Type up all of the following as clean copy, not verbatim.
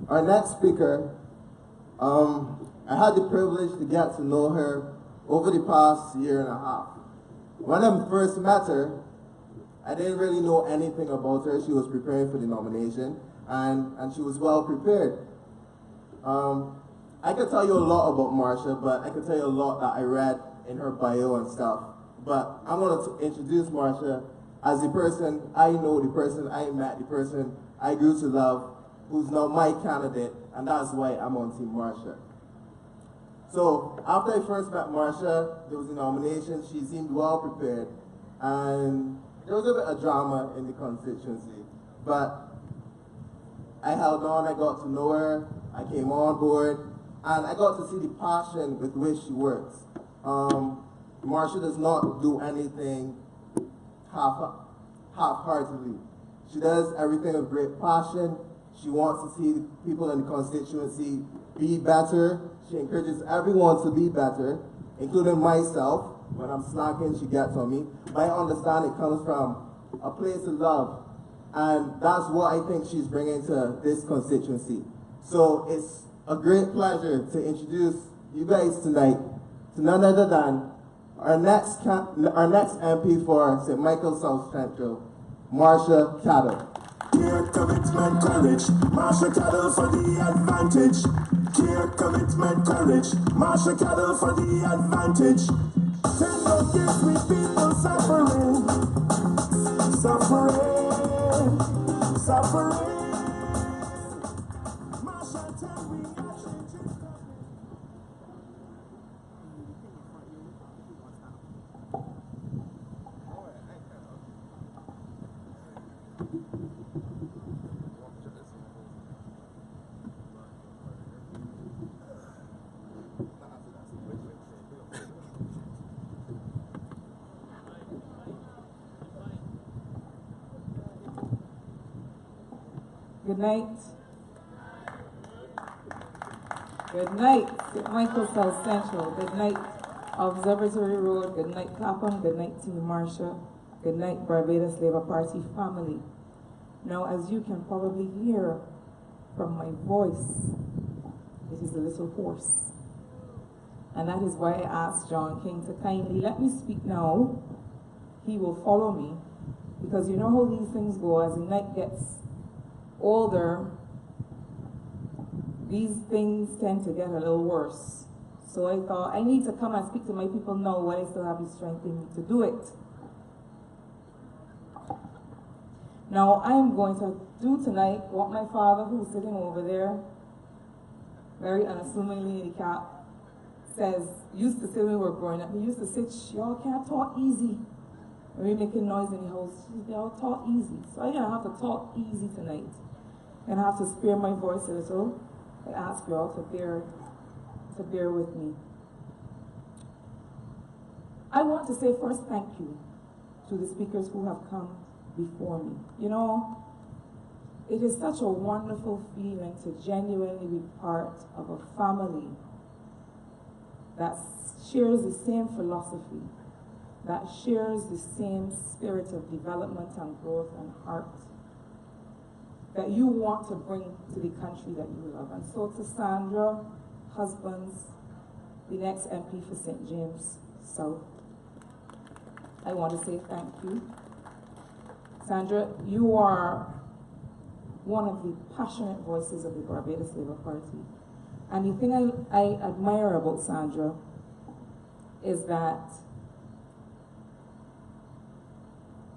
Our next speaker, I had the privilege to get to know her over the past year and a half. When I first met her, I didn't really know anything about her. She was preparing for the nomination, and she was well prepared. I could tell you a lot about Marsha, but I could tell you a lot that I read in her bio and stuff. But I'm going to introduce Marsha as the person I know, the person I met, the person I grew to love, who's now my candidate, and that's why I'm on Team Marsha. So after I first met Marsha, there was a nomination. She seemed well prepared, and there was a bit of drama in the constituency. But I held on, I got to know her, I came on board, and I got to see the passion with which she works. Marsha does not do anything half-heartedly. She does everything with great passion. She wants to see people in the constituency be better. She encourages everyone to be better, including myself. When I'm slacking, she gets on me. But I understand it comes from a place of love. And that's what I think she's bringing to this constituency. So it's a great pleasure to introduce you guys tonight to none other than our next MP for St. Michael South Central, Marsha Caddle. Clear commitment, courage, Marsha Caddle for the advantage. Clear commitment, courage, Marsha Caddle for the advantage. Send no gift with people suffering, suffering, suffering. Marsha, tell me how change is coming. Good night. Good night, St. Michael South Central. Good night, Observatory Road. Good night, Clapham. Good night, Team Marsha. Good night, Barbados Labour Party family. Now, as you can probably hear from my voice, it is a little hoarse. And that is why I asked John King to kindly let me speak now. He will follow me, because you know how these things go. As the night gets older, these things tend to get a little worse. So I thought, I need to come and speak to my people now while I still have the strength in me to do it. Now, I am going to do tonight what my father, who's sitting over there, very unassumingly in the cap, used to say when we were growing up. He used to say, y'all can't talk easy. When we're making noise in the house, y'all talk easy. So I'm gonna have to talk easy tonight. And I have to spare my voice a little. I ask y'all to bear with me. I want to say first thank you to the speakers who have come before me. You know, it is such a wonderful feeling to genuinely be part of a family that shares the same philosophy, that shares the same spirit of development and growth and heart that you want to bring to the country that you love. And so to Sandra, husbands, the next MP for St. James South, I want to say thank you. Sandra, you are one of the passionate voices of the Barbados Labour Party. And the thing I admire about Sandra is that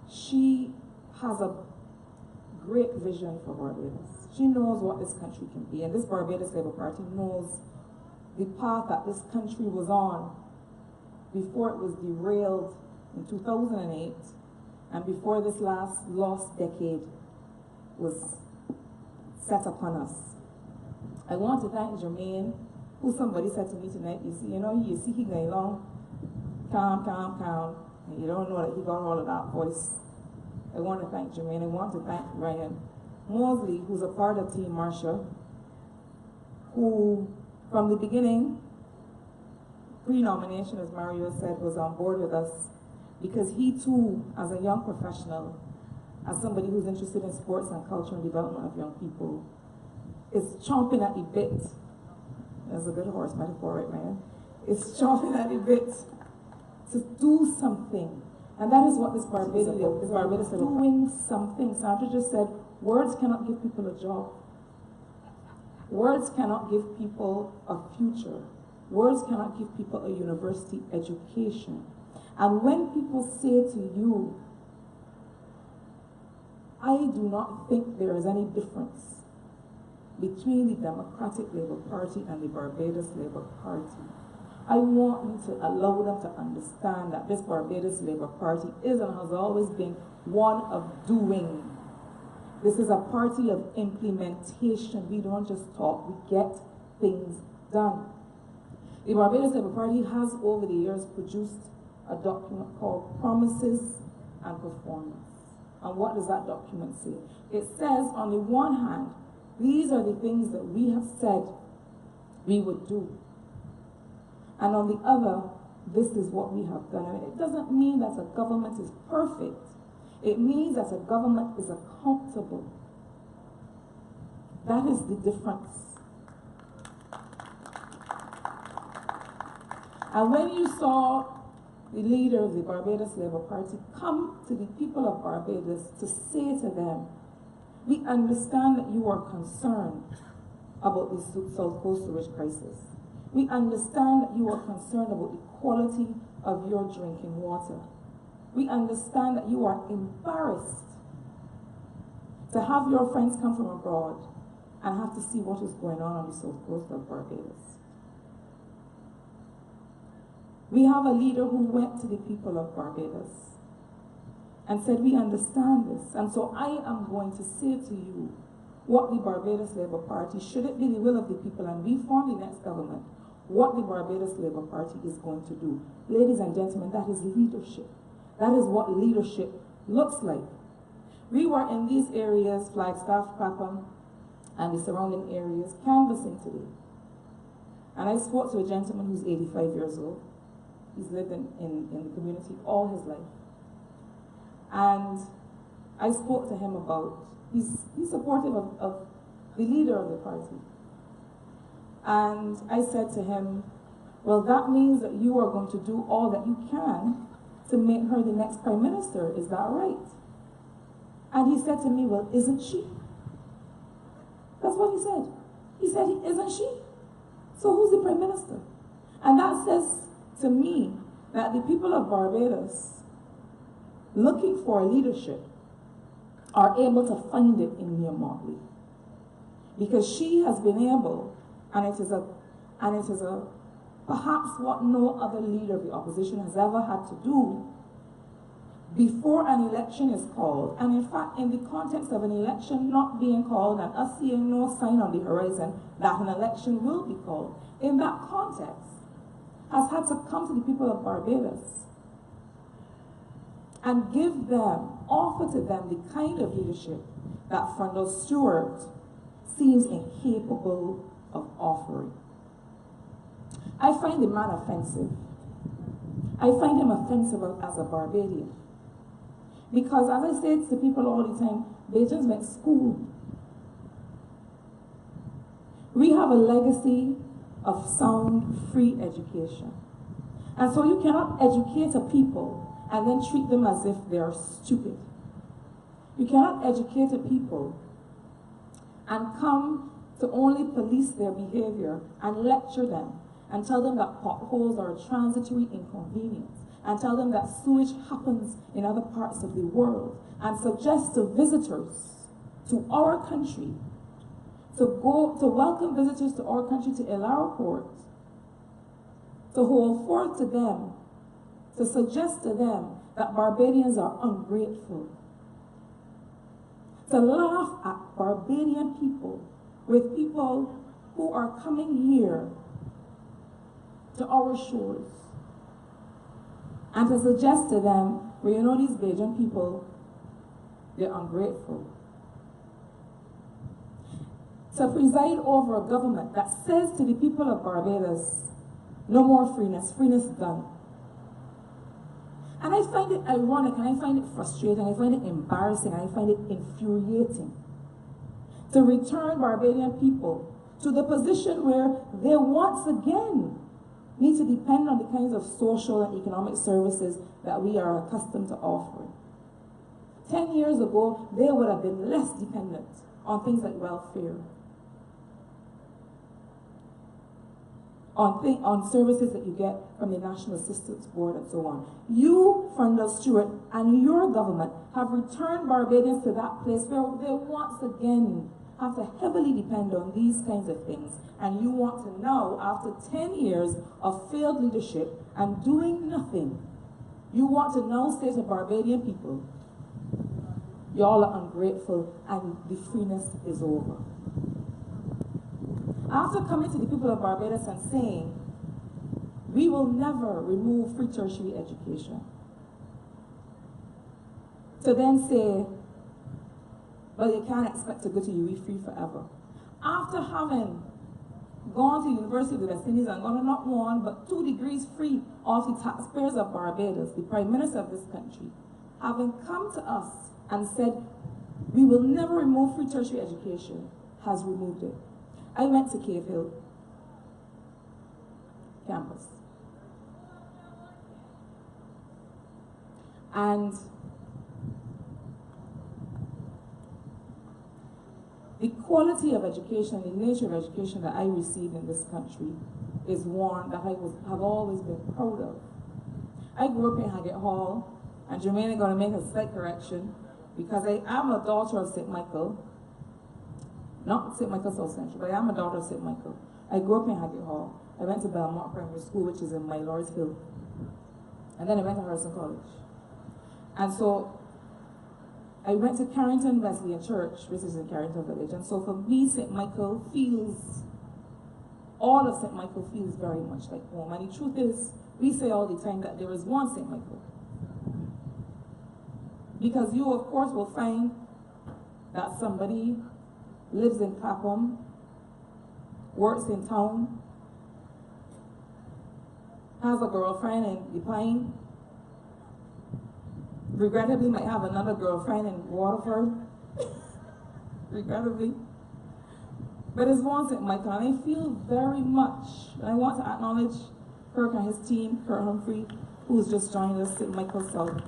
she has a great vision for Barbados. She knows what this country can be, and this Barbados Labour Party knows the path that this country was on before it was derailed in 2008, and before this last lost decade was set upon us. I want to thank Jermaine, who somebody said to me tonight, you see he going along, calm, and you don't know that he got all of that voice. I want to thank Jermaine. I want to thank Ryan Mosley, who's a part of Team Marsha, who from the beginning, pre-nomination, as Mario said, was on board with us, because he too, as a young professional, as somebody who's interested in sports and culture and development of young people, is chomping at the bit. That's a good horse metaphor, right, man? It's chomping at the bit to do something. And that is what this Barbados is doing something. Sandra just said, words cannot give people a job. Words cannot give people a future. Words cannot give people a university education. And when people say to you, I do not think there is any difference between the Democratic Labour Party and the Barbados Labour Party, I want you to allow them to understand that this Barbados Labour Party is and has always been one of doing. This is a party of implementation. We don't just talk, we get things done. The Barbados Labour Party has over the years produced a document called Promises and Performance. And what does that document say? It says, on the one hand, these are the things that we have said we would do. And on the other, this is what we have done. And it doesn't mean that a government is perfect. It means that a government is accountable. That is the difference. And when you saw the leader of the Barbados Labour Party come to the people of Barbados to say to them, we understand that you are concerned about the South Coast sewage crisis. We understand that you are concerned about the quality of your drinking water. We understand that you are embarrassed to have your friends come from abroad and have to see what is going on the South Coast of Barbados. We have a leader who went to the people of Barbados and said, we understand this. And so I am going to say to you what the Barbados Labour Party, should it be the will of the people and we form the next government, what the Barbados Labour Party is going to do. Ladies and gentlemen, that is leadership. That is what leadership looks like. We were in these areas, Flagstaff, Clapham, and the surrounding areas, canvassing today. And I spoke to a gentleman who's 85 years old. He's lived in the community all his life. And I spoke to him about, he's supportive of the leader of the party. And I said to him, well, that means that you are going to do all that you can to make her the next prime minister. Is that right? And he said to me, well, isn't she? That's what he said. He said, isn't she? So who's the prime minister? And that says to me that the people of Barbados, looking for leadership, are able to find it in Mia Motley. Because she has been able, and it is a perhaps what no other leader of the opposition has ever had to do before an election is called, and in fact in the context of an election not being called and us seeing no sign on the horizon that an election will be called, in that context has had to come to the people of Barbados and give them, offer to them the kind of leadership that Frondel Stewart seems incapable of offering. I find the man offensive. I find him offensive as a Barbadian. Because as I say to people all the time, Bajans went to school. We have a legacy of sound, free education. And so you cannot educate a people and then treat them as if they are stupid. You cannot educate a people and come to only police their behavior and lecture them and tell them that potholes are a transitory inconvenience and tell them that sewage happens in other parts of the world and suggest to visitors to our country to welcome visitors to our country to Elara Port, to hold forth to them, to suggest to them that Barbadians are ungrateful, to laugh at Barbadian people with people who are coming here to our shores, and to suggest to them, well, you know, these Bajan people, they're ungrateful. To preside over a government that says to the people of Barbados, no more freeness, freeness done. And I find it ironic, and I find it frustrating, I find it embarrassing, and I find it infuriating to return Barbadian people to the position where they once again need to depend on the kinds of social and economic services that we are accustomed to offering. 10 years ago, they would have been less dependent on things like welfare, on services that you get from the National Assistance Board and so on. You, Frondell Stewart, and your government have returned Barbadians to that place where they once again have to heavily depend on these kinds of things. And you want to now, after 10 years of failed leadership and doing nothing, you want to now say to Barbadian people, y'all are ungrateful and the freeness is over. After coming to the people of Barbados and saying, we will never remove free tertiary education, to then say, well, you can't expect to go to UE free forever. After having gone to the University of the West Indies and gotten not 1 but 2 degrees free of the taxpayers of Barbados, the Prime Minister of this country, having come to us and said, we will never remove free tertiary education, has removed it. I went to Cave Hill campus. And the quality of education, the nature of education that I received in this country is one that I have always been proud of. I grew up in Haggett Hall, and Jermaine is going to make a slight correction, because I am a daughter of St. Michael, not St. Michael South Central, but I am a daughter of St. Michael. I grew up in Haggett Hall. I went to Belmont Primary School, which is in My Lord's Hill. And then I went to Harrison College. And so I went to Carrington Wesleyan Church, which is in Carrington Village. And so for me, St. Michael feels, all of St. Michael feels very much like home. And the truth is, we say all the time that there is one St. Michael. Because you, of course, will find that somebody lives in Clapham, works in town, has a girlfriend in the Pine, regrettably might have another girlfriend in Waterford, regrettably. But it's one St. Michael, and I feel very much, and I want to acknowledge Kirk and his team, Kurt Humphrey, who's just joined us, St. Michael South.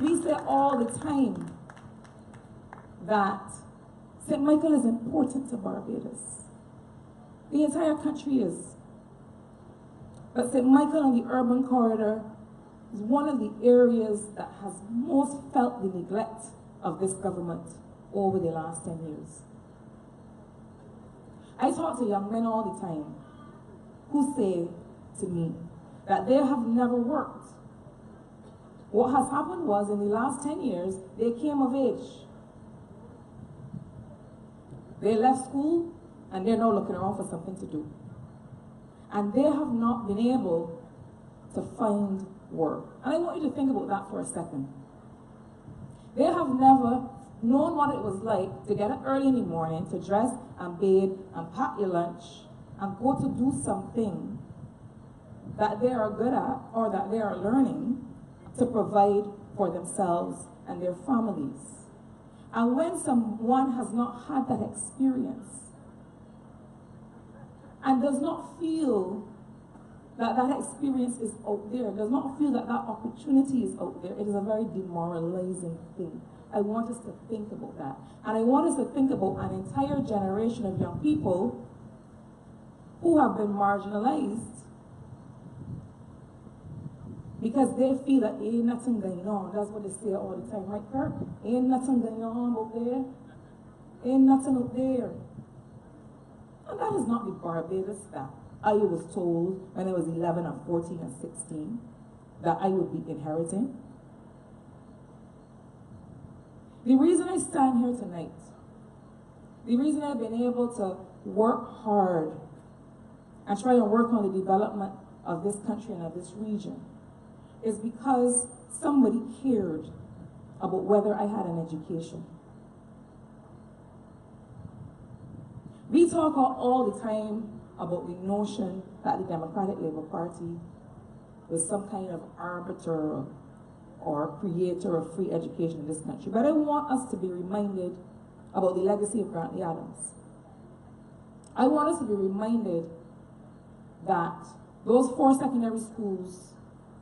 We say all the time that St. Michael is important to Barbados. The entire country is. But St. Michael and the urban corridor is one of the areas that has most felt the neglect of this government over the last 10 years. I talk to young men all the time who say to me that they have never worked. What has happened was, in the last 10 years, they came of age. They left school, and they're now looking around for something to do. And they have not been able to find work. And I want you to think about that for a second. They have never known what it was like to get up early in the morning, to dress and bathe and pack your lunch and go to do something that they are good at or that they are learning to provide for themselves and their families. And when someone has not had that experience and does not feel that that experience is out there, does not feel that that opportunity is out there, it is a very demoralizing thing. I want us to think about that. And I want us to think about an entire generation of young people who have been marginalized because they feel that ain't nothing going on. That's what they say all the time, right, Kirk? Ain't nothing going on out there. Ain't nothing out there. And that is not the Barbados that I was told when I was 11 and 14 and 16 that I would be inheriting. The reason I stand here tonight, the reason I've been able to work hard and try and work on the development of this country and of this region is because somebody cared about whether I had an education. We talk all the time about the notion that the Democratic Labour Party was some kind of arbiter or creator of free education in this country. But I want us to be reminded about the legacy of Grantley Adams. I want us to be reminded that those 4 secondary schools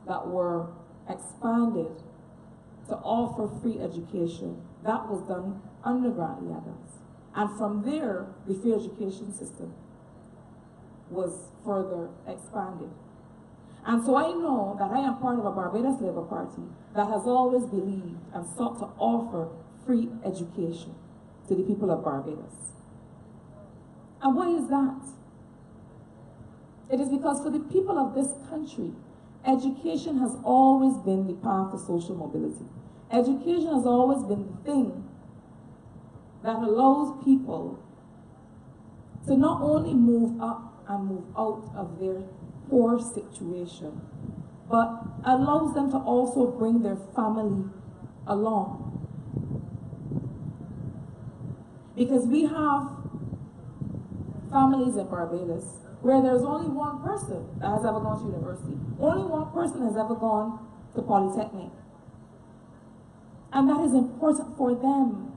that were expanded to offer free education, that was done under Grantley Adams. And from there, the free education system was further expanded. And so I know that I am part of a Barbados Labour Party that has always believed and sought to offer free education to the people of Barbados. And why is that? It is because for the people of this country, education has always been the path to social mobility. Education has always been the thing that allows people to not only move up and move out of their poor situation, but allows them to also bring their family along. Because we have families in Barbados where there's only one person that has ever gone to university. Only one person has ever gone to Polytechnic. And that is important for them.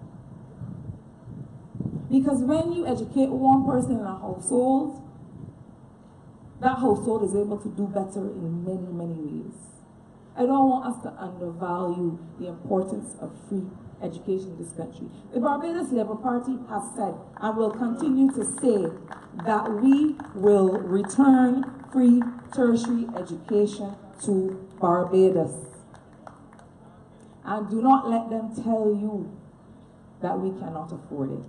Because when you educate one person in a household, that household is able to do better in many, many ways. I don't want us to undervalue the importance of free education in this country. The Barbados Labour Party has said and will continue to say that we will return free tertiary education to Barbados. And do not let them tell you that we cannot afford it.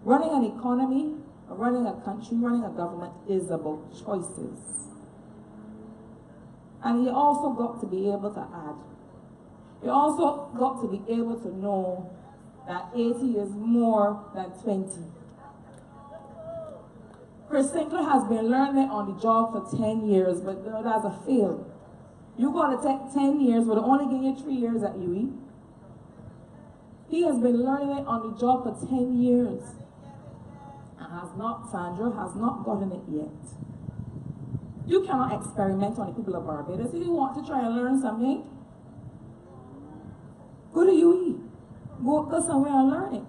Running an economy, running a country, running a government is about choices. And you also got to be able to add. You also got to be able to know that 80 is more than 20. Chris Sinclair has been learning on the job for 10 years, but that's a fail. You're going to take 10 years, but only give you 3 years at UE. He has been learning it on the job for 10 years. And Sandra has not gotten it yet. You cannot experiment on the people of Barbados. If you want to try and learn something, go to UE. Go somewhere and learn it.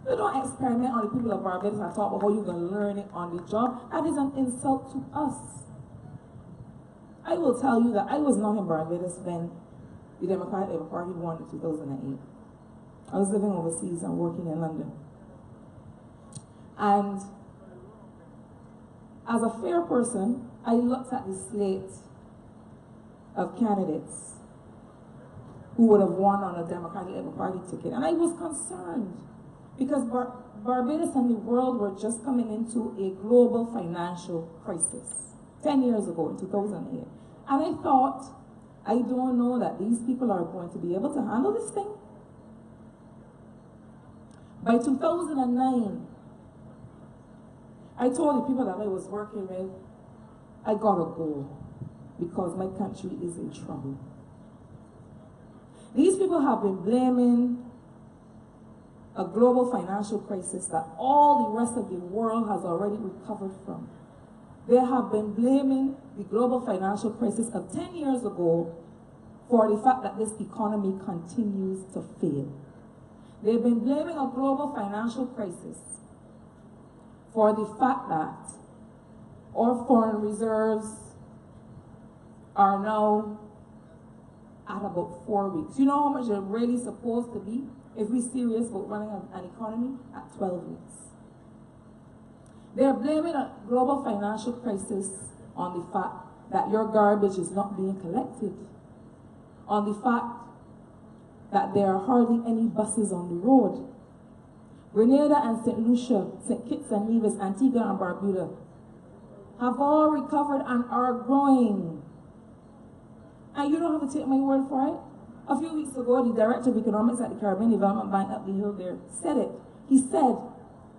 You don't experiment on the people of Barbados and talk about how you're going to learn it on the job. That is an insult to us. I will tell you that I was not in Barbados when the Democratic Labour Party won in 2008. I was living overseas and working in London. And as a fair person, I looked at the slate of candidates who would have won on a Democratic Labour Party ticket. And I was concerned because Barbados and the world were just coming into a global financial crisis 10 years ago in 2008. And I thought, I don't know that these people are going to be able to handle this thing. By 2009, I told the people that I was working with, I gotta go because my country is in trouble. These people have been blaming a global financial crisis that all the rest of the world has already recovered from. They have been blaming the global financial crisis of 10 years ago for the fact that this economy continues to fail. They've been blaming a global financial crisis for the fact that our foreign reserves are now at about 4 weeks. You know how much they're really supposed to be if we're serious about running an economy? At 12 weeks. They're blaming a global financial crisis on the fact that your garbage is not being collected, on the fact that there are hardly any buses on the road. Grenada and St. Lucia, St. Kitts and Nevis, Antigua and Barbuda have all recovered and are growing. And you don't have to take my word for it. A few weeks ago, the Director of Economics at the Caribbean Development Bank up the hill there said it. He said,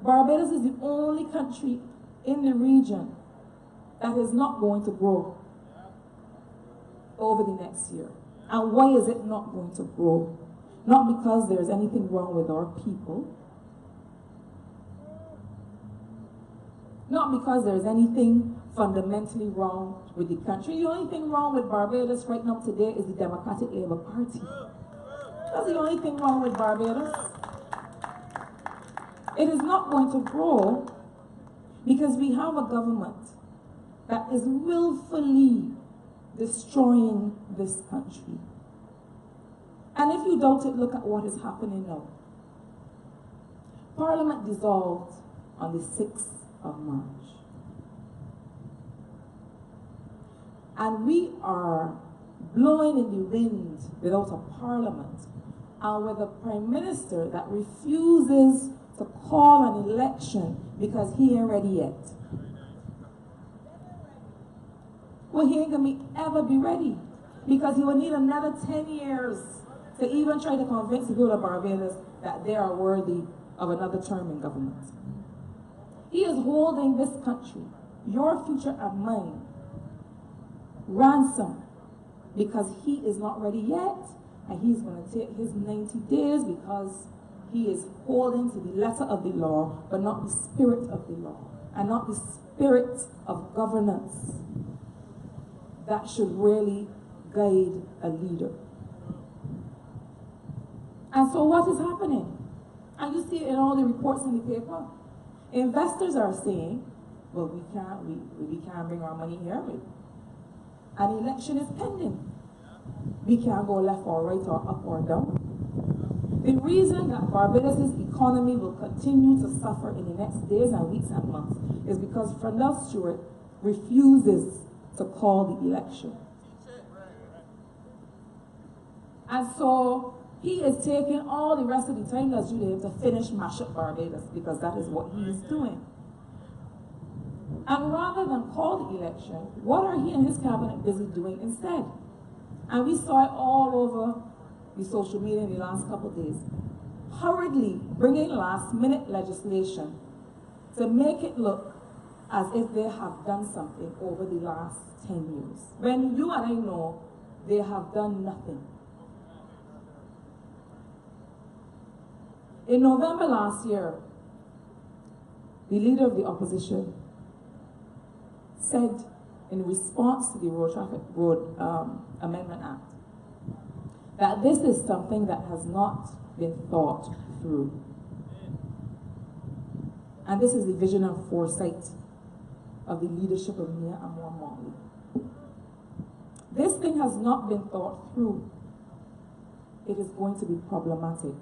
Barbados is the only country in the region that is not going to grow over the next year. And why is it not going to grow? Not because there's anything wrong with our people. Not because there's anything fundamentally wrong with the country. The only thing wrong with Barbados right now today is the Democratic Labour Party. That's the only thing wrong with Barbados. It is not going to grow because we have a government that is willfully destroying this country. And if you doubt it, look at what is happening now. Parliament dissolved on the 6th of March. And we are blowing in the wind without a parliament and with a prime minister that refuses to call an election because he ain't ready yet. Well, he ain't gonna ever be ready because he will need another 10 years to even try to convince the people of Barbados that they are worthy of another term in government. He is holding this country, your future and mine, ransom because he is not ready yet, and he's going to take his 90 days because he is holding to the letter of the law, but not the spirit of the law, and not the spirit of governance that should really guide a leader. And so what is happening? And you see it in all the reports in the paper. Investors are saying, well, we can't bring our money here. An election is pending. We can't go left or right or up or down. The reason that Barbados' economy will continue to suffer in the next days and weeks and months is because Frendel Stewart refuses to call the election. And so he is taking all the rest of the time that's due to him to finish mash up Barbados because that is what he is doing. And rather than call the election, what are he and his cabinet busy doing instead? And we saw it all over the social media in the last couple of days. Hurriedly bringing last-minute legislation to make it look as if they have done something over the last 10 years. When you and I know they have done nothing. In November last year, the leader of the opposition said in response to the Road Amendment Act that this is something that has not been thought through. And this is the vision and foresight of the leadership of Mia Amor Motley. This thing has not been thought through. It is going to be problematic.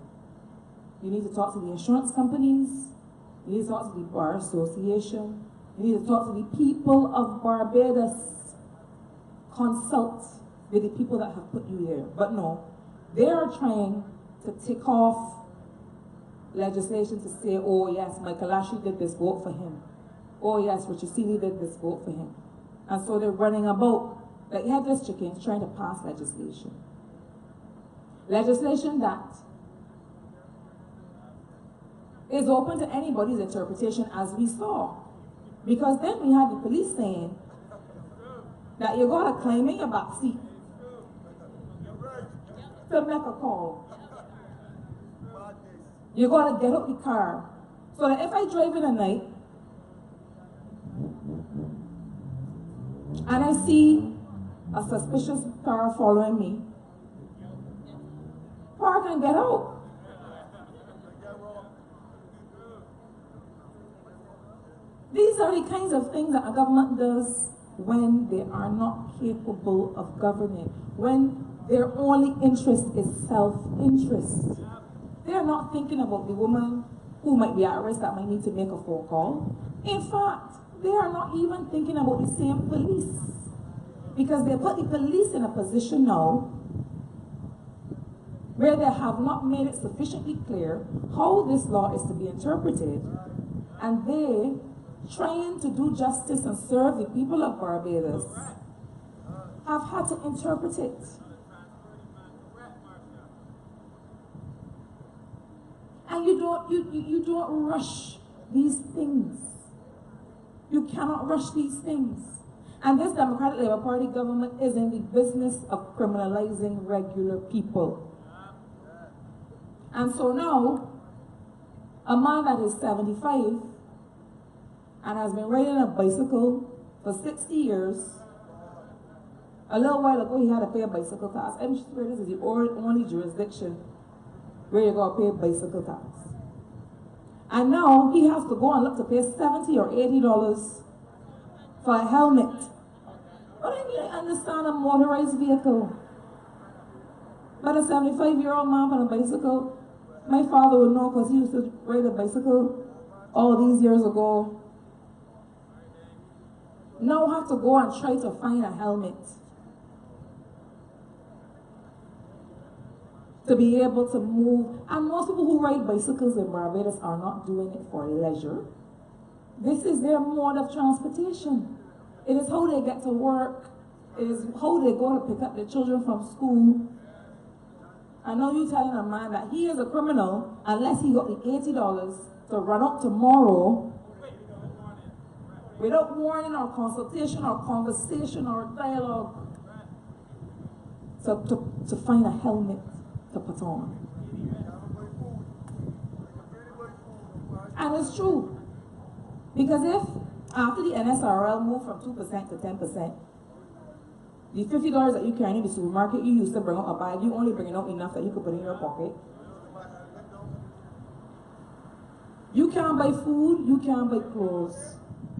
You need to talk to the insurance companies. You need to talk to the Bar Association. You need to talk to the people of Barbados. Consult with the people that have put you there. But no, they are trying to tick off legislation to say, oh yes, Michael Ashley did this, vote for him. Oh yes, Richard Seeley did this, vote for him. And so they're running about like headless chickens trying to pass legislation. Legislation that is open to anybody's interpretation, as we saw. Because then we had the police saying that you gotta climb in your back seat to make a call. You gotta get out the car. So that if I drive in at night and I see a suspicious car following me, park and get out. These are the kinds of things that a government does when they are not capable of governing, when their only interest is self-interest. They're not thinking about the woman who might be at risk that might need to make a phone call. In fact, they are not even thinking about the same police, because they put the police in a position now where they have not made it sufficiently clear how this law is to be interpreted, and they, trying to do justice and serve the people of Barbados, have had to interpret it. And you don't rush these things. You cannot rush these things. And this Democratic Labour Party government is in the business of criminalizing regular people. And so now, a man that is 75 and has been riding a bicycle for 60 years, a little while ago he had to pay a bicycle tax. I'm sure this is the only jurisdiction where you got to pay a bicycle tax. And now he has to go and look to pay $70 or $80 for a helmet. But I mean, I understand a motorized vehicle. But a 75-year-old man on a bicycle, my father would know because he used to ride a bicycle all these years ago. Now have to go and try to find a helmet to be able to move. And most people who ride bicycles in Barbados are not doing it for leisure. This is their mode of transportation. It is how they get to work. It is how they go to pick up their children from school. I know you're telling a man that he is a criminal unless he got the $80 to run up tomorrow without warning or consultation or conversation or dialogue to find a helmet to put on. And it's true. Because if after the NSRL moved from 2% to 10%, the $50 that you carry in the supermarket, you used to bring out a bag, you only bring out enough that you could put in your pocket. You can't buy food, you can't buy clothes,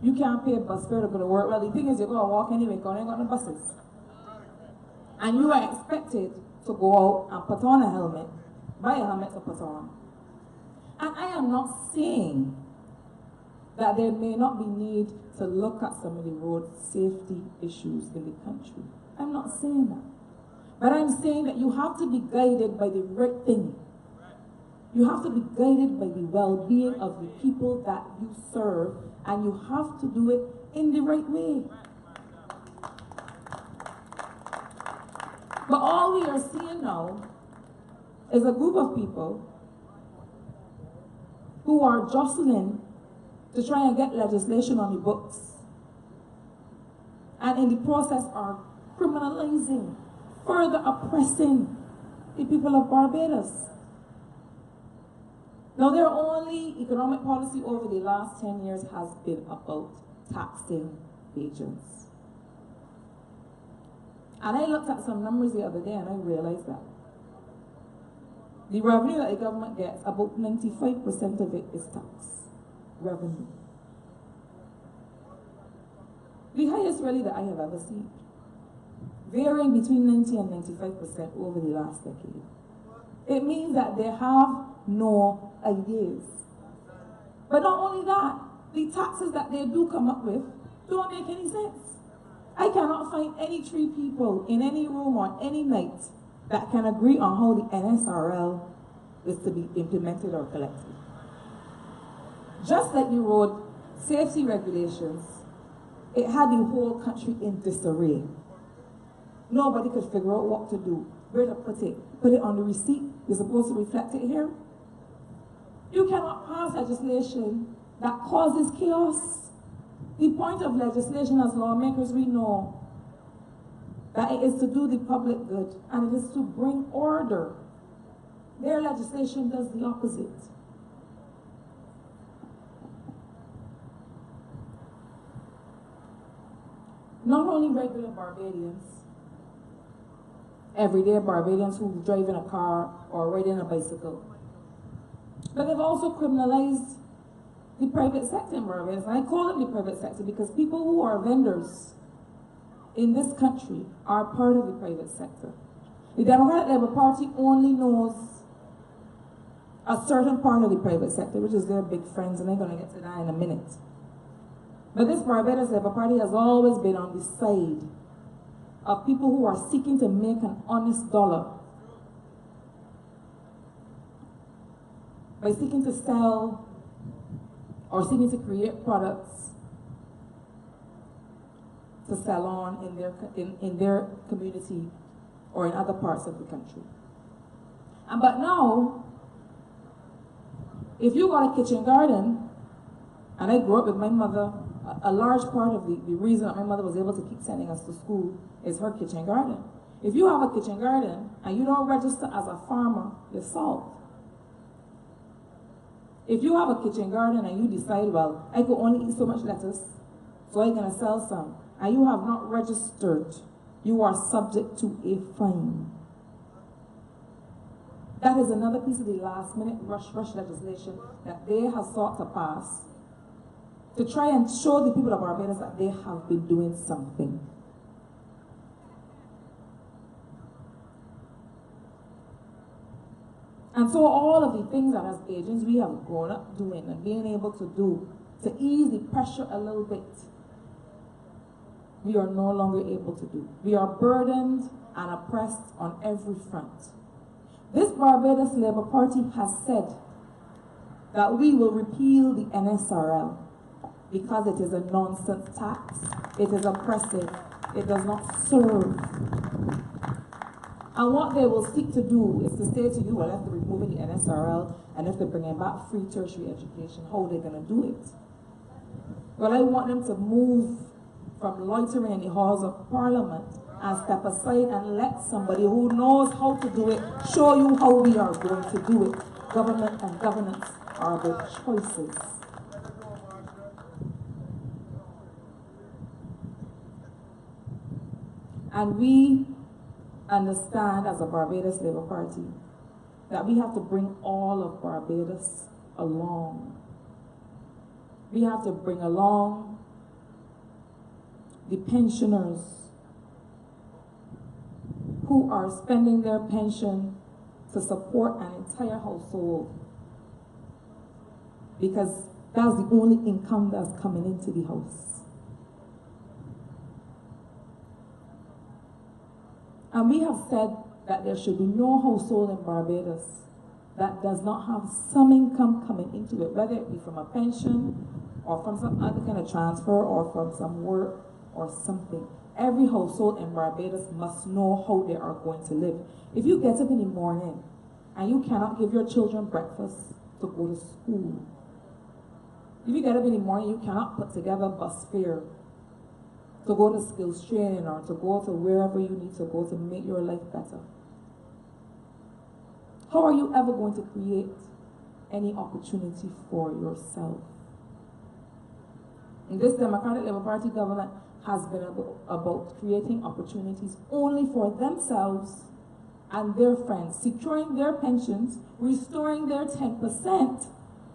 you can't pay a bus fare to go to work. Well, the thing is, you're going to walk anyway because you ain't got no buses. And you are expected to go out and put on a helmet, buy a helmet to put on. And I am not saying that there may not be need to look at some of the road safety issues in the country. I'm not saying that. But I'm saying that you have to be guided by the right thing. You have to be guided by the well-being of the people that you serve, and you have to do it in the right way. But all we are seeing now is a group of people who are jostling to try and get legislation on the books, and in the process are criminalizing, further oppressing the people of Barbados. Now, their only economic policy over the last 10 years has been about taxing agents. And I looked at some numbers the other day and I realized that the revenue that the government gets, about 95% of it is tax revenue. The highest really that I have ever seen, varying between 90 and 95% over the last decade. It means that they have no ideas. But not only that, the taxes that they do come up with don't make any sense. I cannot find any three people in any room on any night that can agree on how the NSRL is to be implemented or collected. Just like the road safety regulations, it had the whole country in disarray. Nobody could figure out what to do, where to put it on the receipt. You're supposed to reflect it here. You cannot pass legislation that causes chaos. The point of legislation as lawmakers, we know that it is to do the public good and it is to bring order. Their legislation does the opposite. Not only regular Barbadians, everyday Barbadians who drive in a car or ride in a bicycle, but they've also criminalized the private sector in Barbados. And I call it the private sector because people who are vendors in this country are part of the private sector. The Democratic Labour Party only knows a certain part of the private sector, which is their big friends, and I'm going to get to that in a minute. But this Barbados Labour Party has always been on the side of people who are seeking to make an honest dollar by seeking to sell or seeking to create products to sell on in their community or in other parts of the country. But now, if you got a kitchen garden, and I grew up with my mother, a large part of the reason that my mother was able to keep sending us to school is her kitchen garden. If you have a kitchen garden and you don't register as a farmer, you're solved. If you have a kitchen garden and you decide, well, I could only eat so much lettuce, so I'm going to sell some, and you have not registered, you are subject to a fine. That is another piece of the last minute rush legislation that they have sought to pass to try and show the people of Barbados that they have been doing something. And so all of the things that as agents we have grown up doing and being able to do to ease the pressure a little bit, we are no longer able to do. We are burdened and oppressed on every front. This Barbados Labour Party has said that we will repeal the NSRL because it is a nonsense tax, it is oppressive, it does not serve. And what they will seek to do is to say to you, well, if they're removing the NSRL and if they're bringing back free tertiary education, how are they going to do it? Well, I want them to move from loitering in the halls of Parliament and step aside and let somebody who knows how to do it show you how we are going to do it. Government and governance are about choices. And we understand as a Barbados Labour Party that we have to bring all of Barbados along. We have to bring along the pensioners who are spending their pension to support an entire household because that's the only income that's coming into the house. And we have said that there should be no household in Barbados that does not have some income coming into it, whether it be from a pension or from some other kind of transfer or from some work or something. Every household in Barbados must know how they are going to live. If you get up in the morning and you cannot give your children breakfast to go to school, if you get up in the morning, you cannot put together bus fare to go to skills training or to go to wherever you need to go to make your life better, how are you ever going to create any opportunity for yourself? And this Democratic Labour Party government has been about creating opportunities only for themselves and their friends, securing their pensions, restoring their 10%,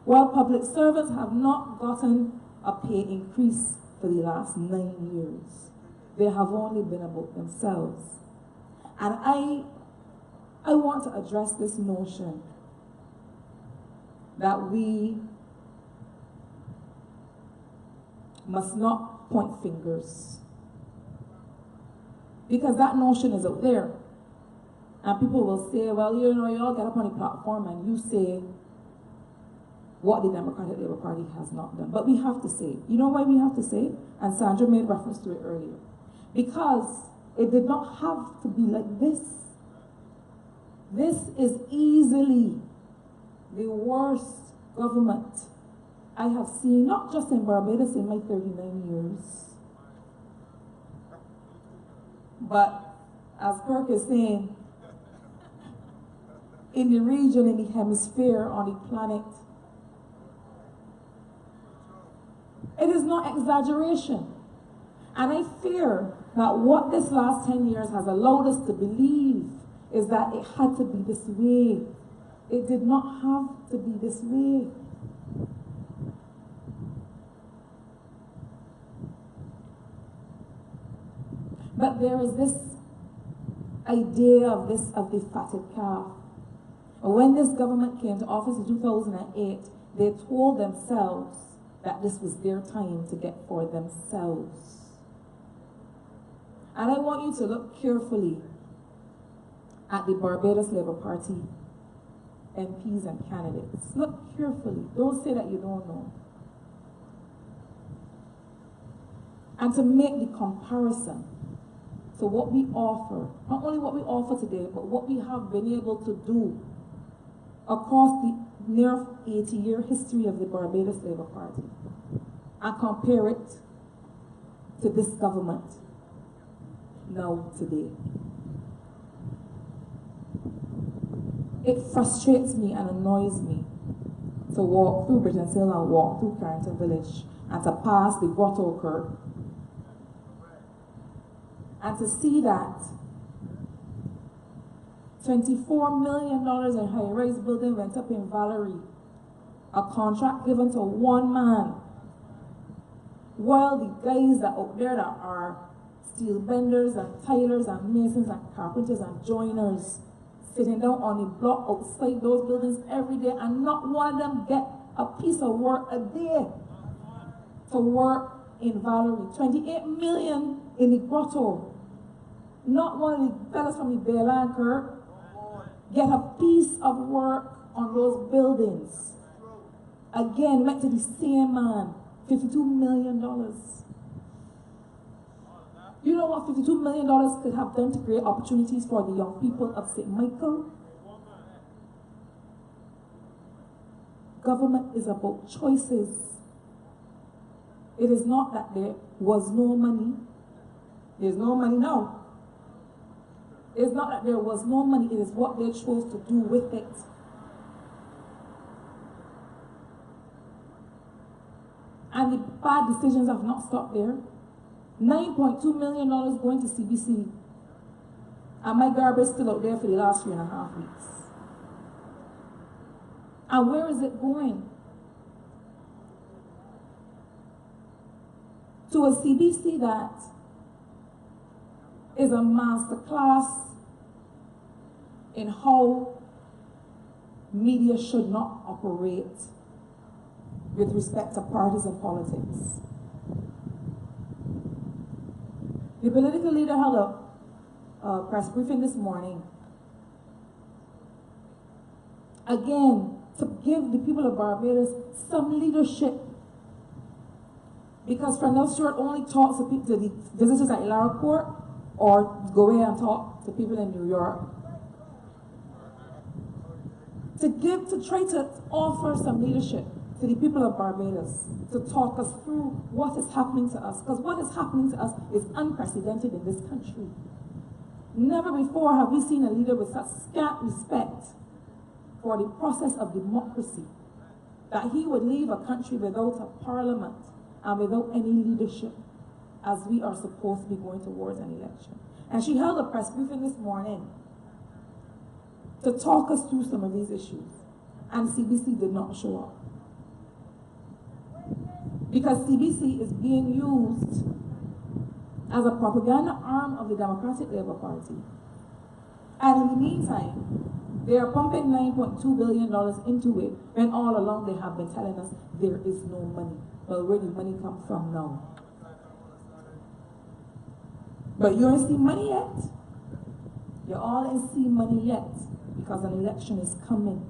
while public servants have not gotten a pay increase for the last 9 years. They have only been about themselves. And I want to address this notion that we must not point fingers, because that notion is out there. And people will say, well, you know, you all get up on a platform and you say what the Democratic Labour Party has not done. But we have to say, you know why we have to say it? And Sandra made reference to it earlier. Because it did not have to be like this. This is easily the worst government I have seen, not just in Barbados in my 39 years. But as Kirk is saying, in the region, in the hemisphere, on the planet, it is not exaggeration. And I fear that what this last 10 years has allowed us to believe is that it had to be this way. It did not have to be this way. But there is this idea of the fatted calf. When this government came to office in 2008, they told themselves that this was their time to get for themselves. And I want you to look carefully at the Barbados Labour Party MPs and candidates. Look carefully. Don't say that you don't know. And to make the comparison to what we offer, not only what we offer today, but what we have been able to do across the near 80-year history of the Barbados Labour Party, and compare it to this government now today. It frustrates me and annoys me to walk through Britain's Hill and walk through Carrington Village and to pass the grotto curb and to see that $24 million in high-rise building went up in Valerie. A contract given to one man. While the guys that out there that are steel benders and tilers and masons and carpenters and joiners sitting down on the block outside those buildings every day, and not one of them get a piece of work a day to work in Valerie. 28 million in the grotto. Not one of the fellas from the Bela and Kirk get a piece of work on those buildings. Again, went to the same man, $52 million. You know what $52 million could have done to create opportunities for the young people of St. Michael? Government is about choices. It is not that there was no money. There's no money now. It's not that there was no money, it is what they chose to do with it. And the bad decisions have not stopped there. $9.2 million going to CBC. And my garbage is still out there for the last 3.5 weeks. And where is it going? To a CBC that is a master class in how media should not operate with respect to parties and politics. The political leader held a press briefing this morning, again, to give the people of Barbados some leadership. Because Fernell Stewart only talks to the visitors at Ilara Court, or go away and talk to people in New York. To try to offer some leadership to the people of Barbados, to talk us through what is happening to us. Because what is happening to us is unprecedented in this country. Never before have we seen a leader with such scant respect for the process of democracy, that he would leave a country without a parliament and without any leadership, as we are supposed to be going towards an election. And she held a press briefing this morning to talk us through some of these issues. And CBC did not show up. Because CBC is being used as a propaganda arm of the Democratic Labour Party. And in the meantime, they are pumping $9.2 billion into it, when all along they have been telling us there is no money. Well, where did money come from now? But you don't see money yet. You all ain't see money yet, because an election is coming.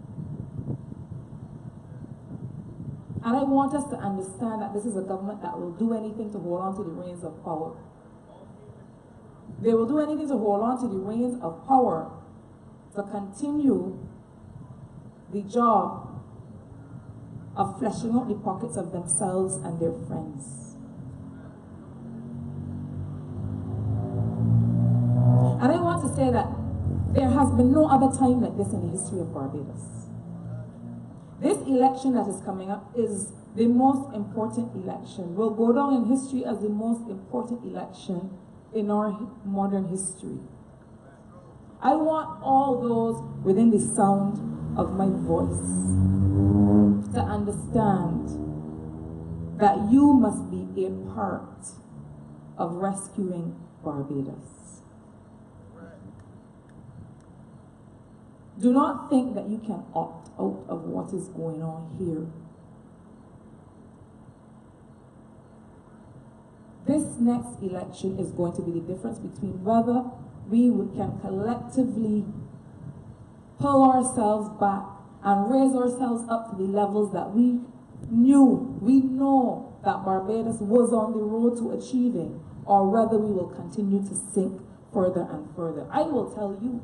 And I want us to understand that this is a government that will do anything to hold on to the reins of power. They will do anything to hold on to the reins of power to continue the job of fleshing out the pockets of themselves and their friends. And I want to say that there has been no other time like this in the history of Barbados. This election that is coming up is the most important election. Will go down in history as the most important election in our modern history. I want all those within the sound of my voice to understand that you must be a part of rescuing Barbados. Do not think that you can opt out of what is going on here. This next election is going to be the difference between whether we can collectively pull ourselves back and raise ourselves up to the levels that we know that Barbados was on the road to achieving, or whether we will continue to sink further and further. I will tell you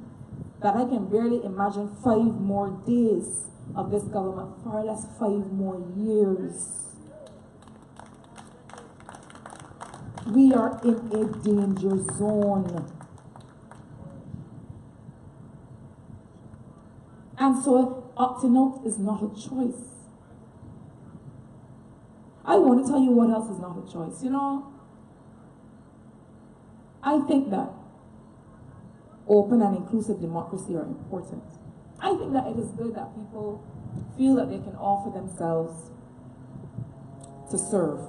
that I can barely imagine 5 more days of this government, far less 5 more years. We are in a danger zone. And so opting out is not a choice. I want to tell you what else is not a choice. You know, I think that open and inclusive democracy are important. I think that it is good that people feel that they can offer themselves to serve.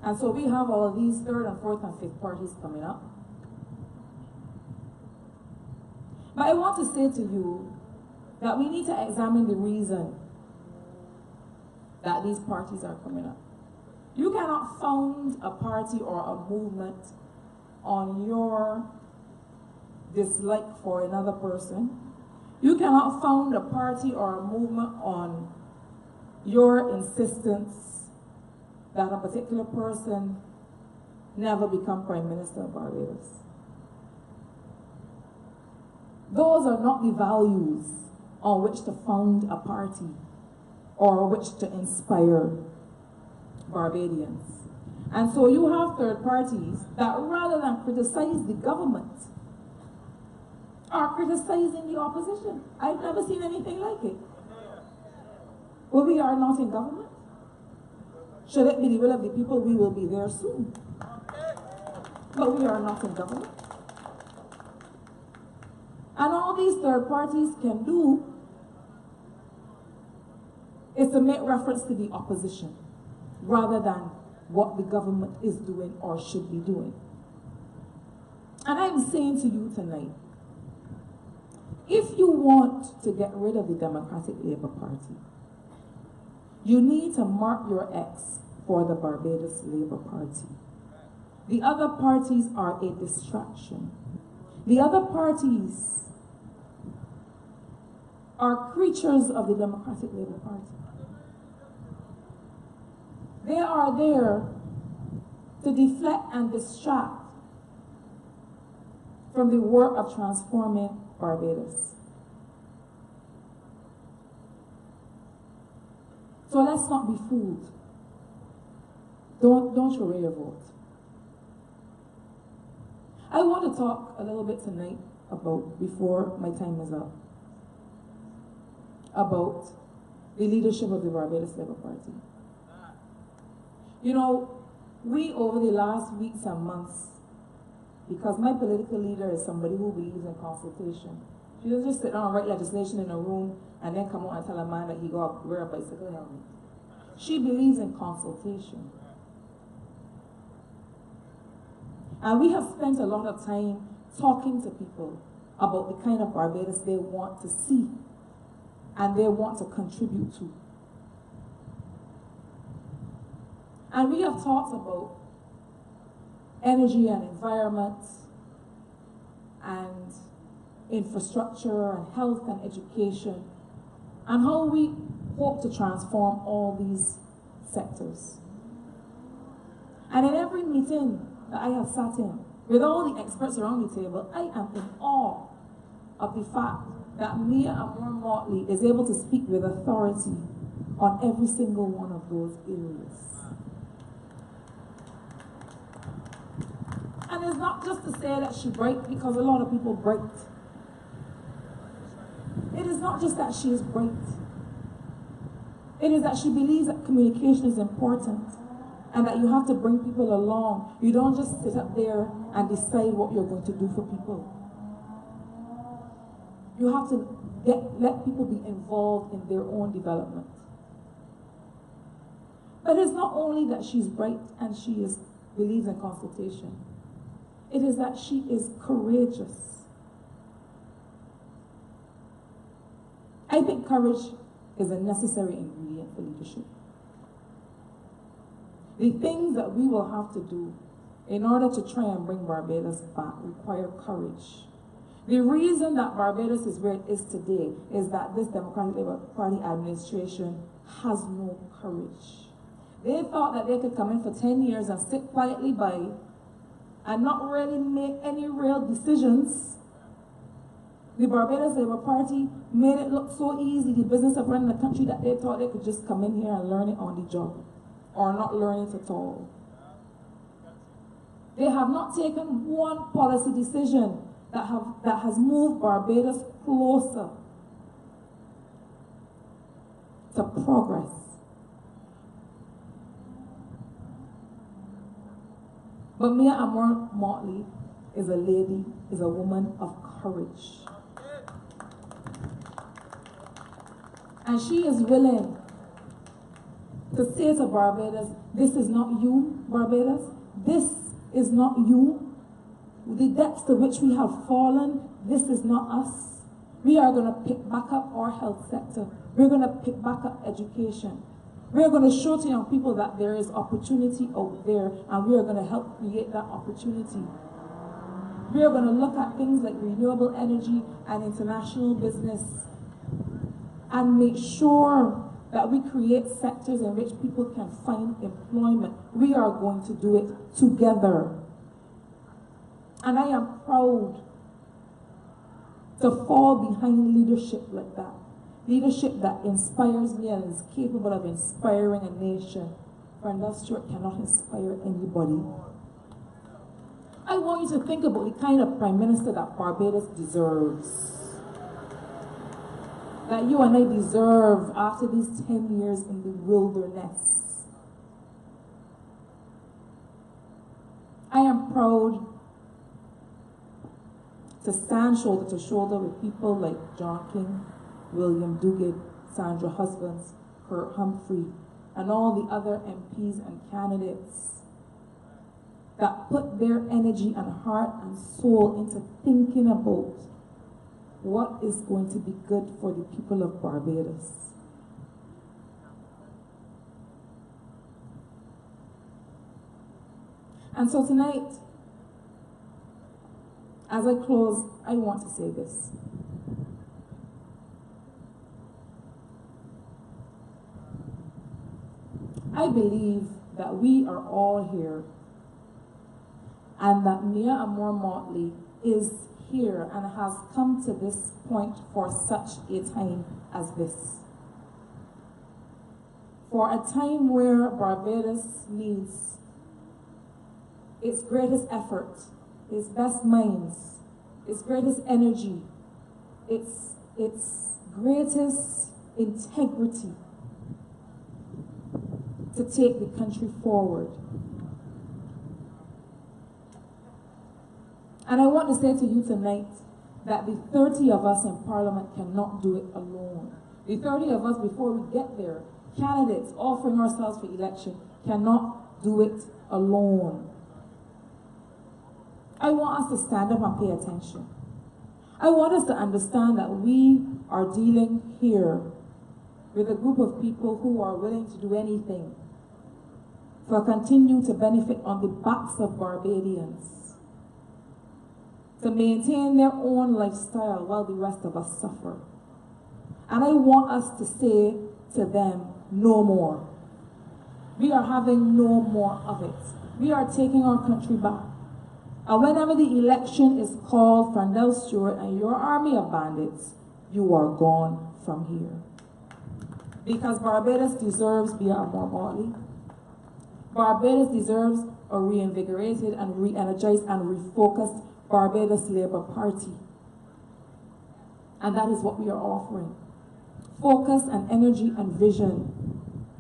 And so we have all of these third and fourth and fifth parties coming up. But I want to say to you that we need to examine the reason that these parties are coming up. You cannot found a party or a movement on your dislike for another person. You cannot found a party or a movement on your insistence that a particular person never become Prime Minister of Barbados. Those are not the values on which to found a party or which to inspire Barbadians. And so you have third parties that rather than criticize the government are criticizing the opposition. I've never seen anything like it. Well, we are not in government. Should it be the will of the people, we will be there soon. But we are not in government. And all these third parties can do is to make reference to the opposition rather than what the government is doing or should be doing. And I'm saying to you tonight, if you want to get rid of the Democratic Labour Party, you need to mark your X for the Barbados Labour Party. The other parties are a distraction. The other parties are creatures of the Democratic Labour Party. They are there to deflect and distract from the work of transforming Barbados. So let's not be fooled. Don't throw away your vote. I want to talk a little bit tonight about, before my time is up, about the leadership of the Barbados Labour Party. You know, we over the last weeks and months, because my political leader is somebody who believes in consultation. She doesn't just sit down and write legislation in a room and then come out and tell a man that he got to wear a bicycle helmet. She believes in consultation. And we have spent a lot of time talking to people about the kind of Barbados they want to see and they want to contribute to. And we have talked about energy and environment and infrastructure and health and education and how we hope to transform all these sectors. And in every meeting that I have sat in, with all the experts around the table, I am in awe of the fact that Mia Motley is able to speak with authority on every single one of those areas. And it's not just to say that she bright, because a lot of people bright. It is not just that she is bright. It is that she believes that communication is important and that you have to bring people along. You don't just sit up there and decide what you're going to do for people. You have to let people be involved in their own development. But it's not only that she's bright and she believes in consultation. It is that she is courageous. I think courage is a necessary ingredient for leadership. The things that we will have to do in order to try and bring Barbados back require courage. The reason that Barbados is where it is today is that this Democratic Labour Party administration has no courage. They thought that they could come in for 10 years and sit quietly by and not really make any real decisions. The Barbados Labour Party made it look so easy, the business of running the country, that they thought they could just come in here and learn it on the job, or not learn it at all. They have not taken one policy decision that has moved Barbados closer to progress. But Mia Motley is a lady, is a woman of courage. And she is willing to say to Barbados, this is not you, Barbados. This is not you. The depths to which we have fallen, this is not us. We are going to pick back up our health sector. We're going to pick back up education. We're going to show to young people that there is opportunity out there, and we are going to help create that opportunity. We are going to look at things like renewable energy and international business and make sure that we create sectors in which people can find employment. We are going to do it together. And I am proud to fall behind leadership like that. Leadership that inspires me and is capable of inspiring a nation. Brenda Stewart cannot inspire anybody. I want you to think about the kind of Prime Minister that Barbados deserves. That you and I deserve after these 10 years in the wilderness. I am proud to stand shoulder to shoulder with people like John King, William Duguid, Sandra Husbands, Kurt Humphrey, and all the other MPs and candidates that put their energy and heart and soul into thinking about what is going to be good for the people of Barbados. And so tonight, as I close, I want to say this. I believe that we are all here and that Mia Amor Motley is here and has come to this point for such a time as this. For a time where Barbados needs its greatest effort, its best minds, its greatest energy, its greatest integrity to take the country forward. And I want to say to you tonight that the 30 of us in Parliament cannot do it alone. The 30 of us, before we get there, candidates offering ourselves for election, cannot do it alone. I want us to stand up and pay attention. I want us to understand that we are dealing here with a group of people who are willing to do anything to continue to benefit on the backs of Barbadians, to maintain their own lifestyle while the rest of us suffer. And I want us to say to them, no more. We are having no more of it. We are taking our country back. And whenever the election is called, Brenda Stewart and your army of bandits, you are gone from here. Because Barbados deserves Mia Amor Motley. Barbados deserves a reinvigorated and re-energized and refocused Barbados Labour Party. And that is what we are offering. Focus and energy and vision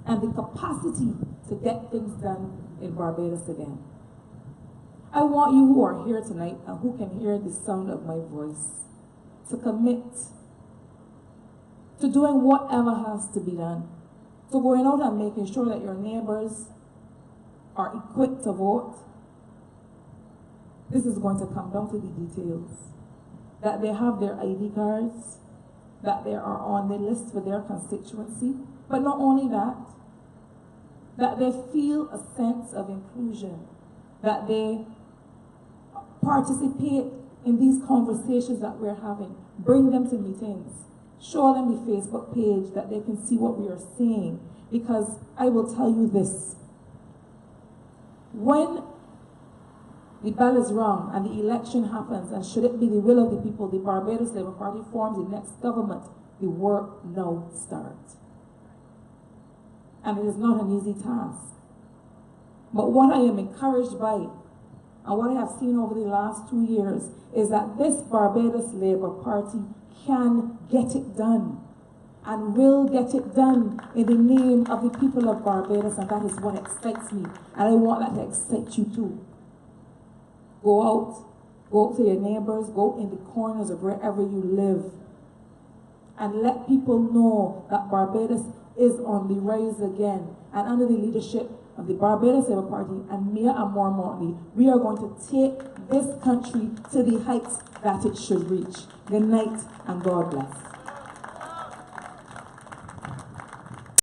and the capacity to get things done in Barbados again. I want you who are here tonight and who can hear the sound of my voice to commit to doing whatever has to be done, to going out and making sure that your neighbors are equipped to vote. This is going to come down to the details. That they have their ID cards, that they are on the list for their constituency, but not only that, that they feel a sense of inclusion, that they participate in these conversations that we're having, bring them to meetings, show them the Facebook page that they can see what we are saying. Because I will tell you this, when the bell is rung and the election happens, and should it be the will of the people, the Barbados Labour Party forms the next government, the work now starts. And it is not an easy task. But what I am encouraged by, and what I have seen over the last 2 years, is that this Barbados Labour Party can get it done, and will get it done in the name of the people of Barbados, and that is what excites me, and I want that to excite you too. Go out, Go to your neighbors, go in the corners of wherever you live, and let people know that Barbados is on the rise again. And under the leadership of the Barbados Labour Party and Mia Amor Motley, we are going to take this country to the heights that it should reach. Good night and God bless.